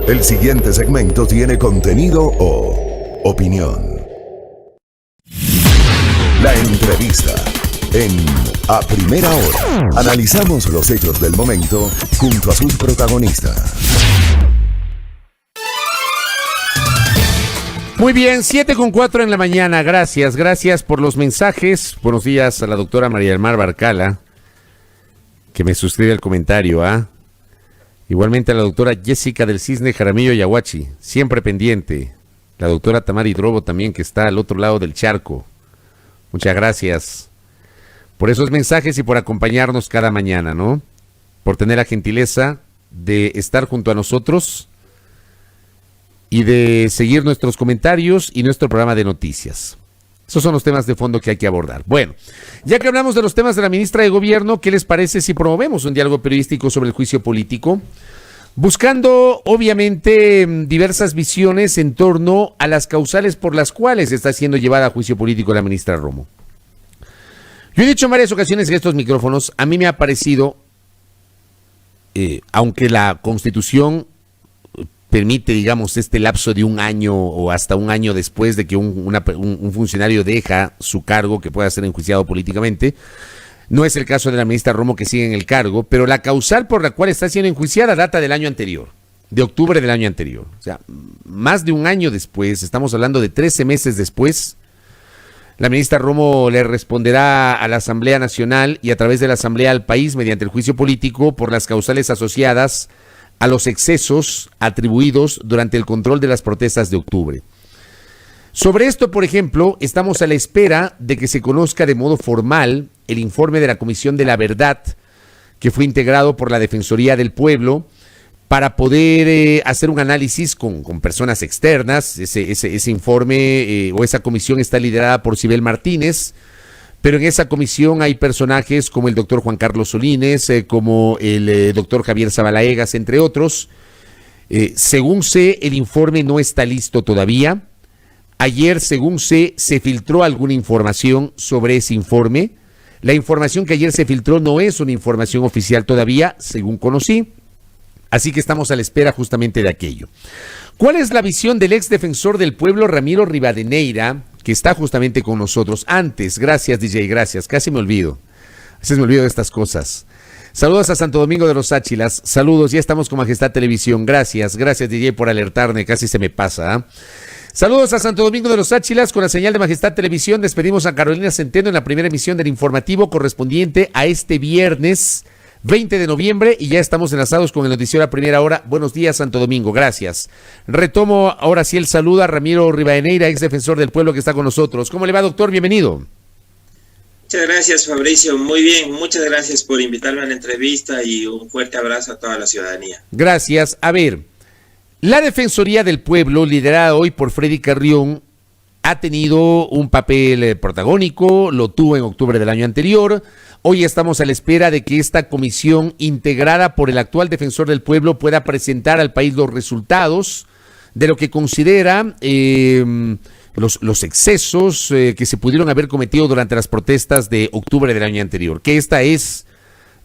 El siguiente segmento tiene contenido o opinión. La entrevista en A Primera Hora. Analizamos los hechos del momento junto a sus protagonistas. Muy bien, 7:04 en la mañana. Gracias por los mensajes. Buenos días a la doctora María del Mar Barcala, que me suscribe al comentario, Igualmente a la doctora Jessica del Cisne Jaramillo Yaguachi, siempre pendiente. La doctora Tamara Hidrobo también, que está al otro lado del charco. Muchas gracias por esos mensajes y por acompañarnos cada mañana, ¿no? Por tener la gentileza de estar junto a nosotros y de seguir nuestros comentarios y nuestro programa de noticias. Esos son los temas de fondo que hay que abordar. Bueno, ya que hablamos de los temas de la ministra de Gobierno, ¿qué les parece si promovemos un diálogo periodístico sobre el juicio político? Buscando, obviamente, diversas visiones en torno a las causales por las cuales está siendo llevada a juicio político la ministra Romo. Yo he dicho en varias ocasiones en estos micrófonos, a mí me ha parecido, aunque la Constitución permite, digamos, este lapso de un año o hasta un año después de que un funcionario deja su cargo, que pueda ser enjuiciado políticamente. No es el caso de la ministra Romo, que sigue en el cargo, pero la causal por la cual está siendo enjuiciada data del año anterior, de octubre del año anterior. O sea, más de un año después, estamos hablando de 13 meses después, la ministra Romo le responderá a la Asamblea Nacional y a través de la Asamblea al país mediante el juicio político por las causales asociadas a los excesos atribuidos durante el control de las protestas de octubre. Sobre esto, por ejemplo, estamos a la espera de que se conozca de modo formal el informe de la Comisión de la Verdad, que fue integrado por la Defensoría del Pueblo, para poder hacer un análisis con personas externas. Ese informe o esa comisión está liderada por Sibel Martínez, pero en esa comisión hay personajes como el doctor Juan Carlos Solines, como el doctor Javier Zabalaegas, entre otros. Según sé, el informe no está listo todavía. Ayer, según sé, se filtró alguna información sobre ese informe. La información que ayer se filtró no es una información oficial todavía, según conocí. Así que estamos a la espera justamente de aquello. ¿Cuál es la visión del ex defensor del pueblo, Ramiro Rivadeneira, que está justamente con nosotros? Antes, gracias DJ, gracias, casi me olvido. A veces me olvido de estas cosas. Saludos a Santo Domingo de los Áchilas, saludos, ya estamos con Majestad Televisión, gracias DJ por alertarme, casi se me pasa. Saludos a Santo Domingo de los Áchilas, con la señal de Majestad Televisión despedimos a Carolina Centeno en la primera emisión del informativo correspondiente a este viernes 20 de noviembre y ya estamos enlazados con el noticiero a primera hora. Buenos días, Santo Domingo, gracias. Retomo ahora sí el saludo a Ramiro Rivadeneira, ex defensor del pueblo, que está con nosotros. ¿Cómo le va, doctor? Bienvenido. Muchas gracias, Fabricio. Muy bien, muchas gracias por invitarme a la entrevista y un fuerte abrazo a toda la ciudadanía. Gracias. A ver, la Defensoría del Pueblo, liderada hoy por Freddy Carrión, ha tenido un papel protagónico, lo tuvo en octubre del año anterior. Hoy estamos a la espera de que esta comisión, integrada por el actual defensor del pueblo, pueda presentar al país los resultados de lo que considera los excesos que se pudieron haber cometido durante las protestas de octubre del año anterior. Que esta es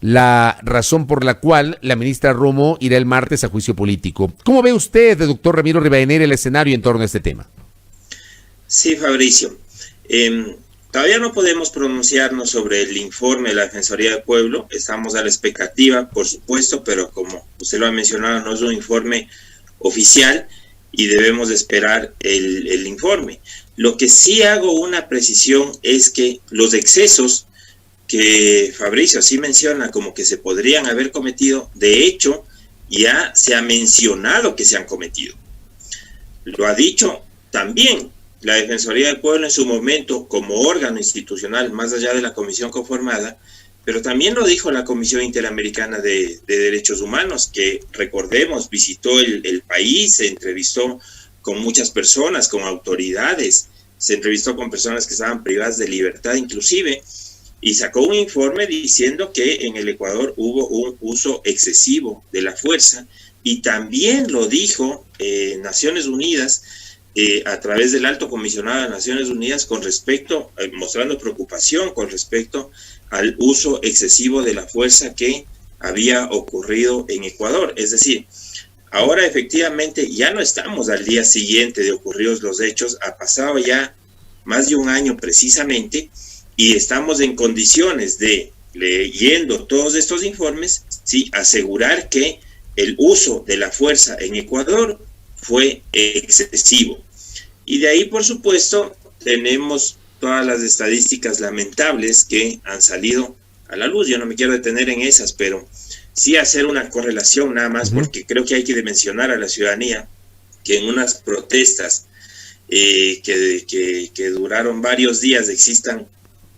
la razón por la cual la ministra Romo irá el martes a juicio político. ¿Cómo ve usted, doctor Ramiro Rivadeneira, el escenario en torno a este tema? Sí, Fabricio. Todavía no podemos pronunciarnos sobre el informe de la Defensoría del Pueblo. Estamos a la expectativa, por supuesto, pero como usted lo ha mencionado, no es un informe oficial y debemos de esperar el informe. Lo que sí hago una precisión es que los excesos que Fabricio sí menciona como que se podrían haber cometido, de hecho, ya se ha mencionado que se han cometido. Lo ha dicho también la Defensoría del Pueblo en su momento como órgano institucional, más allá de la comisión conformada, pero también lo dijo la Comisión Interamericana de Derechos Humanos, que, recordemos, visitó el país, se entrevistó con muchas personas, con autoridades, se entrevistó con personas que estaban privadas de libertad inclusive, y sacó un informe diciendo que en el Ecuador hubo un uso excesivo de la fuerza, y también lo dijo Naciones Unidas, a través del Alto Comisionado de Naciones Unidas, con respecto, mostrando preocupación con respecto al uso excesivo de la fuerza que había ocurrido en Ecuador. Es decir, Ahora efectivamente ya no estamos al día siguiente de ocurridos los hechos, ha pasado ya más de un año precisamente, y estamos en condiciones de, leyendo todos estos informes, sí, asegurar que el uso de la fuerza en Ecuador fue excesivo. Y de ahí, por supuesto, tenemos todas las estadísticas lamentables que han salido a la luz. Yo no me quiero detener en esas, pero sí hacer una correlación nada más, porque creo que hay que mencionar a la ciudadanía que en unas protestas que duraron varios días existan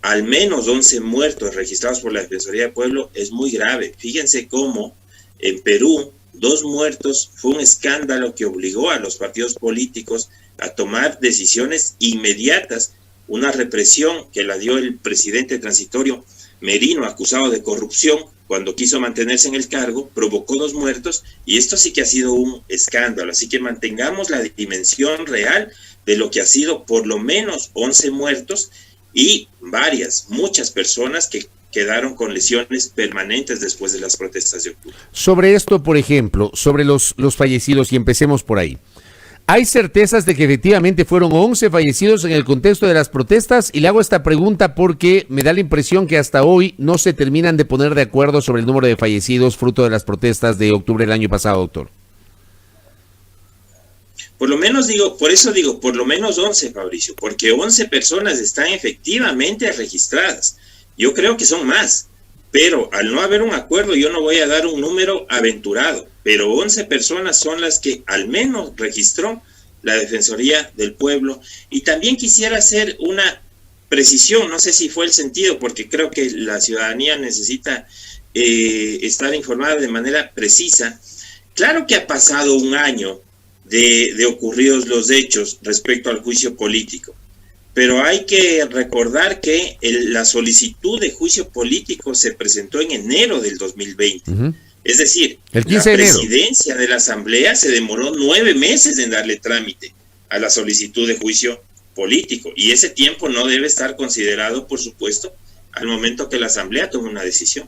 al menos 11 muertos registrados por la Defensoría del Pueblo, es muy grave. Fíjense cómo en Perú 2 muertos fue un escándalo que obligó a los partidos políticos a tomar decisiones inmediatas, una represión que la dio el presidente transitorio Merino, acusado de corrupción, cuando quiso mantenerse en el cargo, provocó 2 muertos, y esto sí que ha sido un escándalo. Así que mantengamos la dimensión real de lo que ha sido por lo menos 11 muertos y muchas personas que quedaron con lesiones permanentes después de las protestas de octubre. Sobre esto, por ejemplo, sobre los fallecidos, y empecemos por ahí. ¿Hay certezas de que efectivamente fueron 11 fallecidos en el contexto de las protestas? Y le hago esta pregunta porque me da la impresión que hasta hoy no se terminan de poner de acuerdo sobre el número de fallecidos fruto de las protestas de octubre del año pasado, doctor. Por lo menos por eso digo, por lo menos 11, Fabricio, porque 11 personas están efectivamente registradas. Yo creo que son más, pero al no haber un acuerdo yo no voy a dar un número aventurado, pero 11 personas son las que al menos registró la Defensoría del Pueblo. Y también quisiera hacer una precisión, no sé si fue el sentido, porque creo que la ciudadanía necesita estar informada de manera precisa. Claro que ha pasado un año de ocurridos los hechos respecto al juicio político, pero hay que recordar que la solicitud de juicio político se presentó en enero del 2020. Es decir, el 15 de la enero. presidencia de la Asamblea se demoró 9 meses en darle trámite a la solicitud de juicio político, y ese tiempo no debe estar considerado, por supuesto, al momento que la Asamblea tome una decisión.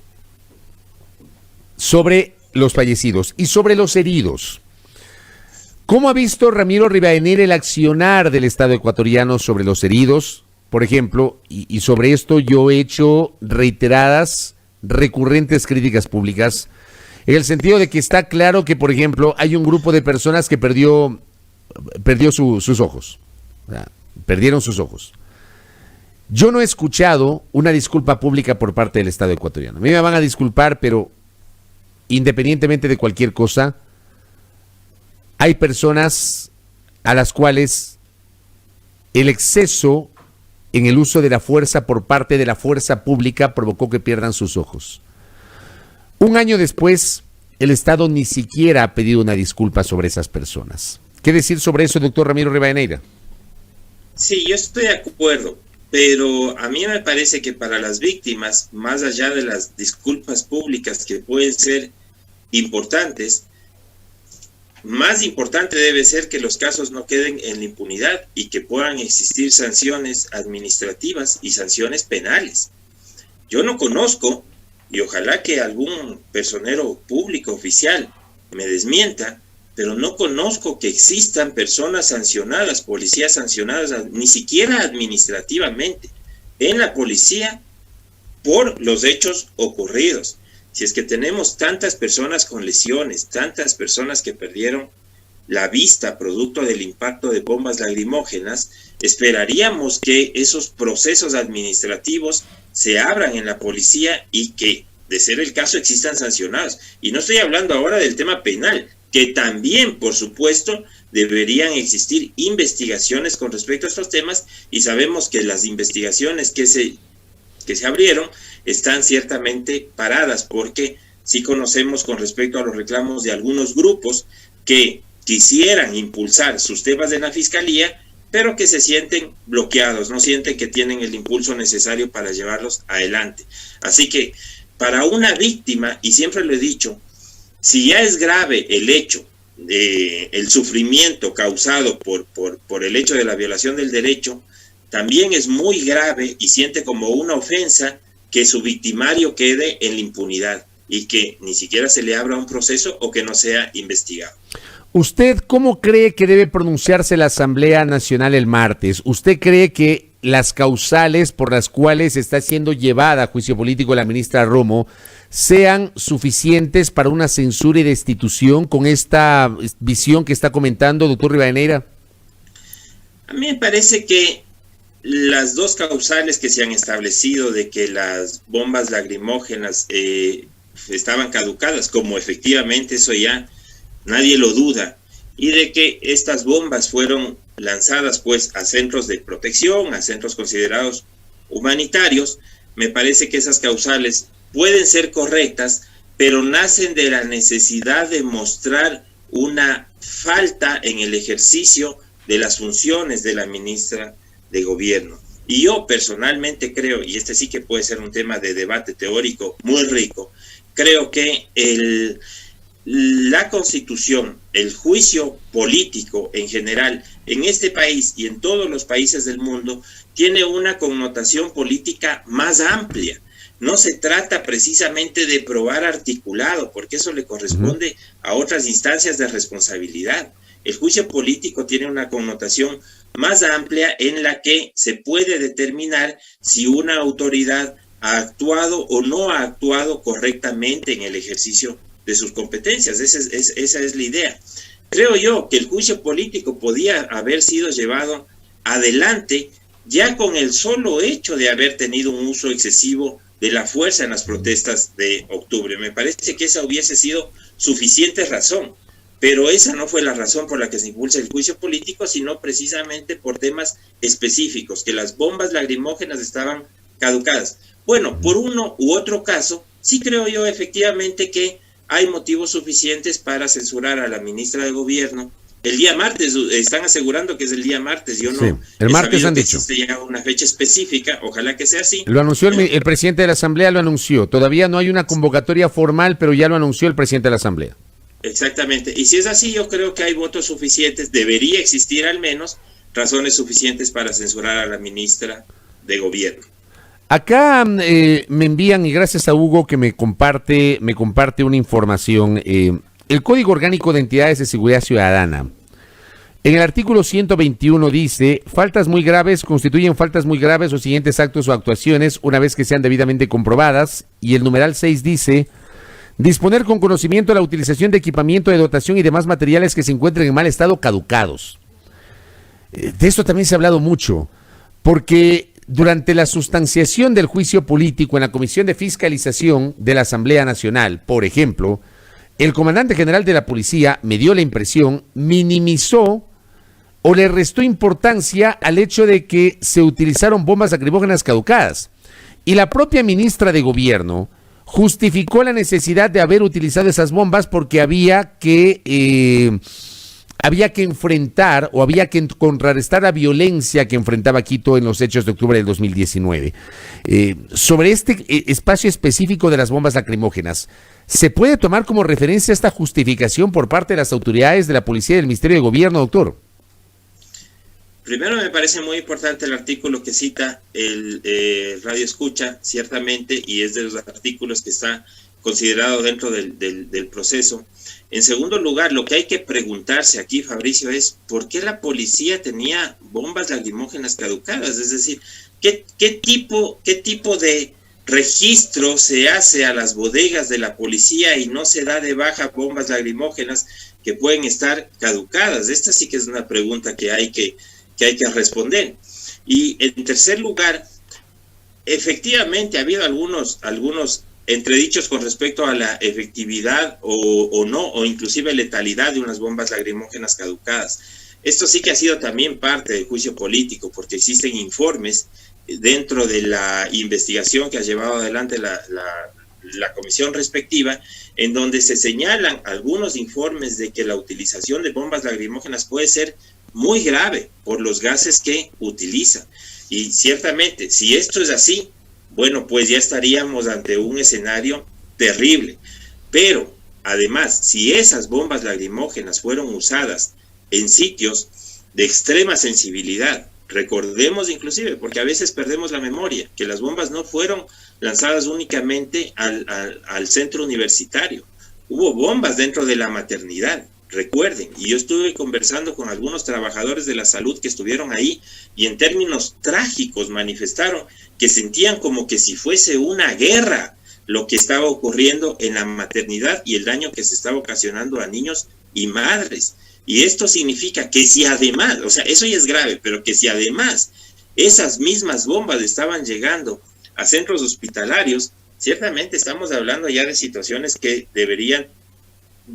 Sobre los fallecidos y sobre los heridos, ¿cómo ha visto Ramiro Rivadeneira el accionar del Estado ecuatoriano sobre los heridos, por ejemplo? Y sobre esto yo he hecho reiteradas, recurrentes críticas públicas, en el sentido de que está claro que, por ejemplo, hay un grupo de personas que perdió sus ojos, o sea, perdieron sus ojos. Yo no he escuchado una disculpa pública por parte del Estado ecuatoriano. A mí me van a disculpar, pero independientemente de cualquier cosa, hay personas a las cuales el exceso en el uso de la fuerza por parte de la fuerza pública provocó que pierdan sus ojos. Un año después, el Estado ni siquiera ha pedido una disculpa sobre esas personas. ¿Qué decir sobre eso, doctor Ramiro Rivadeneira? Sí, yo estoy de acuerdo, pero a mí me parece que para las víctimas, más allá de las disculpas públicas que pueden ser importantes, más importante debe ser que los casos no queden en la impunidad y que puedan existir sanciones administrativas y sanciones penales. Yo no conozco, y ojalá que algún personero público oficial me desmienta, pero no conozco que existan personas sancionadas, policías sancionadas, ni siquiera administrativamente, en la policía por los hechos ocurridos. Si es que tenemos tantas personas con lesiones, tantas personas que perdieron la vista producto del impacto de bombas lacrimógenas, esperaríamos que esos procesos administrativos se abran en la policía y que, de ser el caso, existan sancionados. Y no estoy hablando ahora del tema penal, que también, por supuesto, deberían existir investigaciones con respecto a estos temas, y sabemos que las investigaciones que se abrieron están ciertamente paradas, porque sí conocemos con respecto a los reclamos de algunos grupos que quisieran impulsar sus temas en la fiscalía, pero que se sienten bloqueados, no sienten que tienen el impulso necesario para llevarlos adelante. Así que para una víctima, y siempre lo he dicho, si ya es grave el hecho, el sufrimiento causado por el hecho de la violación del derecho, también es muy grave y siente como una ofensa que su victimario quede en la impunidad. y que ni siquiera se le abra un proceso o que no sea investigado. ¿Usted cómo cree que debe pronunciarse la Asamblea Nacional el martes? ¿Usted cree que las causales por las cuales está siendo llevada a juicio político la ministra Romo sean suficientes para una censura y destitución con esta visión que está comentando, doctor Rivadeneira? A mí me parece que las dos causales que se han establecido de que las bombas lacrimógenas estaban caducadas, como efectivamente eso ya nadie lo duda, y de que estas bombas fueron lanzadas pues a centros de protección, a centros considerados humanitarios, me parece que esas causales pueden ser correctas, pero nacen de la necesidad de mostrar una falta en el ejercicio de las funciones de la ministra de Gobierno. Y yo personalmente creo, y este sí que puede ser un tema de debate teórico muy rico, creo que la Constitución, el juicio político en general, en este país y en todos los países del mundo, tiene una connotación política más amplia. No se trata precisamente de probar articulado, porque eso le corresponde a otras instancias de responsabilidad. El juicio político tiene una connotación más amplia en la que se puede determinar si una autoridad ha actuado o no ha actuado correctamente en el ejercicio de sus competencias. Esa es la idea. Creo yo que el juicio político podía haber sido llevado adelante ya con el solo hecho de haber tenido un uso excesivo de la fuerza en las protestas de octubre. Me parece que esa hubiese sido suficiente razón, pero esa no fue la razón por la que se impulsa el juicio político, sino precisamente por temas específicos, que las bombas lacrimógenas estaban caducadas. Bueno, por uno u otro caso, sí creo yo efectivamente que hay motivos suficientes para censurar a la ministra de Gobierno. El día martes, están asegurando que es el día martes, yo no. Sí, el martes han dicho. Existe ya una fecha específica, ojalá que sea así. Lo anunció el presidente de la Asamblea, lo anunció. Todavía no hay una convocatoria formal, pero ya lo anunció el presidente de la Asamblea. Exactamente, y si es así, yo creo que hay votos suficientes, debería existir al menos razones suficientes para censurar a la ministra de Gobierno. Acá me envían, y gracias a Hugo que me comparte una información, el Código Orgánico de Entidades de Seguridad Ciudadana. En el artículo 121 dice, faltas muy graves constituyen faltas muy graves los siguientes actos o actuaciones una vez que sean debidamente comprobadas, y el numeral 6 dice, disponer con conocimiento la utilización de equipamiento de dotación y demás materiales que se encuentren en mal estado caducados. De esto también se ha hablado mucho, porque durante la sustanciación del juicio político en la Comisión de Fiscalización de la Asamblea Nacional, por ejemplo, el comandante general de la policía, me dio la impresión, minimizó o le restó importancia al hecho de que se utilizaron bombas lacrimógenas caducadas. Y la propia ministra de Gobierno justificó la necesidad de haber utilizado esas bombas porque había que enfrentar o había que contrarrestar la violencia que enfrentaba Quito en los hechos de octubre del 2019. Sobre este espacio específico de las bombas lacrimógenas, ¿se puede tomar como referencia esta justificación por parte de las autoridades de la policía y del Ministerio de Gobierno, doctor? Primero, me parece muy importante el artículo que cita el Radio Escucha, ciertamente, y es de los artículos que está considerado dentro del proceso. En segundo lugar, lo que hay que preguntarse aquí, Fabricio, es ¿por qué la policía tenía bombas lacrimógenas caducadas? Es decir, ¿qué tipo de registro se hace a las bodegas de la policía y no se da de baja bombas lacrimógenas que pueden estar caducadas? Esta sí que es una pregunta que hay que responder. Y en tercer lugar, efectivamente ha habido algunos entredichos con respecto a la efectividad o no, o inclusive letalidad de unas bombas lacrimógenas caducadas. Esto sí que ha sido también parte del juicio político, porque existen informes dentro de la investigación que ha llevado adelante la comisión respectiva, en donde se señalan algunos informes de que la utilización de bombas lacrimógenas puede ser muy grave por los gases que utilizan. Y ciertamente, si esto es así, bueno, pues ya estaríamos ante un escenario terrible. Pero, además, si esas bombas lacrimógenas fueron usadas en sitios de extrema sensibilidad, Recordemos inclusive, porque a veces perdemos la memoria, que las bombas no fueron lanzadas únicamente al centro universitario. Hubo bombas dentro de la maternidad, recuerden, y yo estuve conversando con algunos trabajadores de la salud que estuvieron ahí y en términos trágicos manifestaron que sentían como que si fuese una guerra lo que estaba ocurriendo en la maternidad y el daño que se estaba ocasionando a niños y madres. Y esto significa que si además, o sea, eso ya es grave, pero que si además esas mismas bombas estaban llegando a centros hospitalarios, ciertamente estamos hablando ya de situaciones que deberían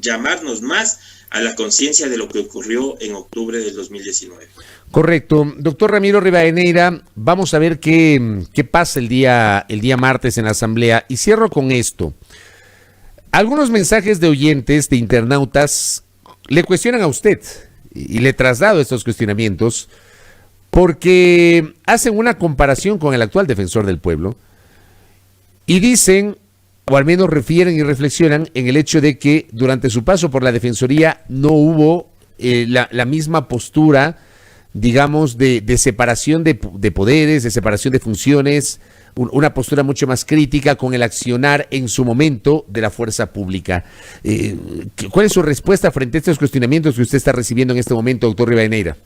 llamarnos más a la conciencia de lo que ocurrió en octubre del 2019. Correcto. Doctor Ramiro Rivadeneira, vamos a ver qué pasa el día martes en la Asamblea. Y cierro con esto. Algunos mensajes de oyentes, de internautas, le cuestionan a usted y le traslado estos cuestionamientos porque hacen una comparación con el actual defensor del pueblo y dicen, o al menos refieren y reflexionan en el hecho de que durante su paso por la Defensoría no hubo la misma postura, digamos, de separación de poderes, de separación de funciones, una postura mucho más crítica con el accionar en su momento de la fuerza pública. ¿Cuál es su respuesta frente a estos cuestionamientos que usted está recibiendo en este momento, doctor Rivadeneira?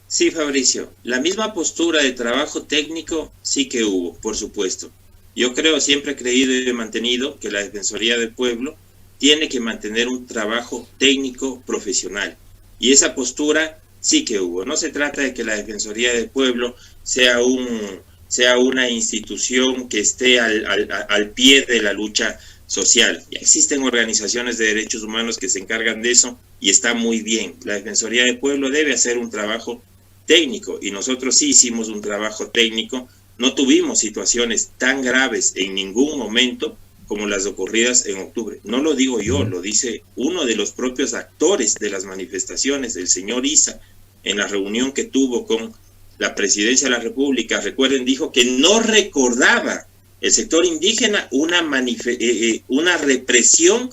Sí, Fabricio, la misma postura de trabajo técnico sí que hubo, por supuesto. Yo siempre he creído y he mantenido que la Defensoría del Pueblo tiene que mantener un trabajo técnico profesional. Y esa postura sí que hubo. No se trata de que la Defensoría del Pueblo sea una institución que esté al pie de la lucha social. Ya existen organizaciones de derechos humanos que se encargan de eso y está muy bien. La Defensoría del Pueblo debe hacer un trabajo técnico y nosotros sí hicimos un trabajo técnico. No tuvimos situaciones tan graves en ningún momento como las ocurridas en octubre. No lo digo yo, lo dice uno de los propios actores de las manifestaciones, el señor Issa, en la reunión que tuvo con la Presidencia de la República. Recuerden, dijo que no recordaba el sector indígena una represión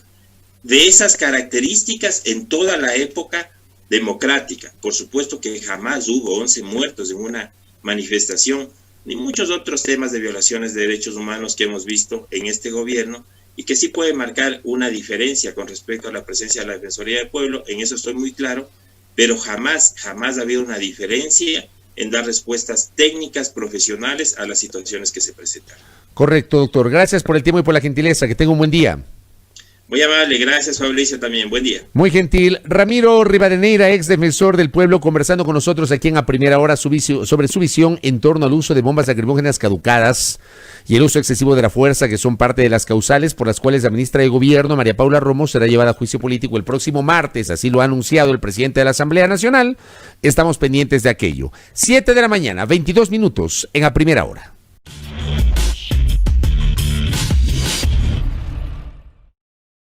de esas características en toda la época democrática. Por supuesto que jamás hubo 11 muertos en una manifestación, ni muchos otros temas de violaciones de derechos humanos que hemos visto en este gobierno y que sí puede marcar una diferencia con respecto a la presencia de la Defensoría del Pueblo, en eso estoy muy claro, pero jamás ha habido una diferencia en dar respuestas técnicas, profesionales a las situaciones que se presentan. Correcto, doctor. Gracias por el tiempo y por la gentileza. Que tenga un buen día. Muy amable, gracias Fabricio también, buen día. Muy gentil. Ramiro Rivadeneira, ex defensor del pueblo, conversando con nosotros aquí en A Primera Hora sobre su visión en torno al uso de bombas lacrimógenas caducadas y el uso excesivo de la fuerza, que son parte de las causales por las cuales la ministra de Gobierno, María Paula Romo, será llevada a juicio político el próximo martes. Así lo ha anunciado el presidente de la Asamblea Nacional. Estamos pendientes de aquello. 7 de la mañana, 22 minutos en A Primera Hora.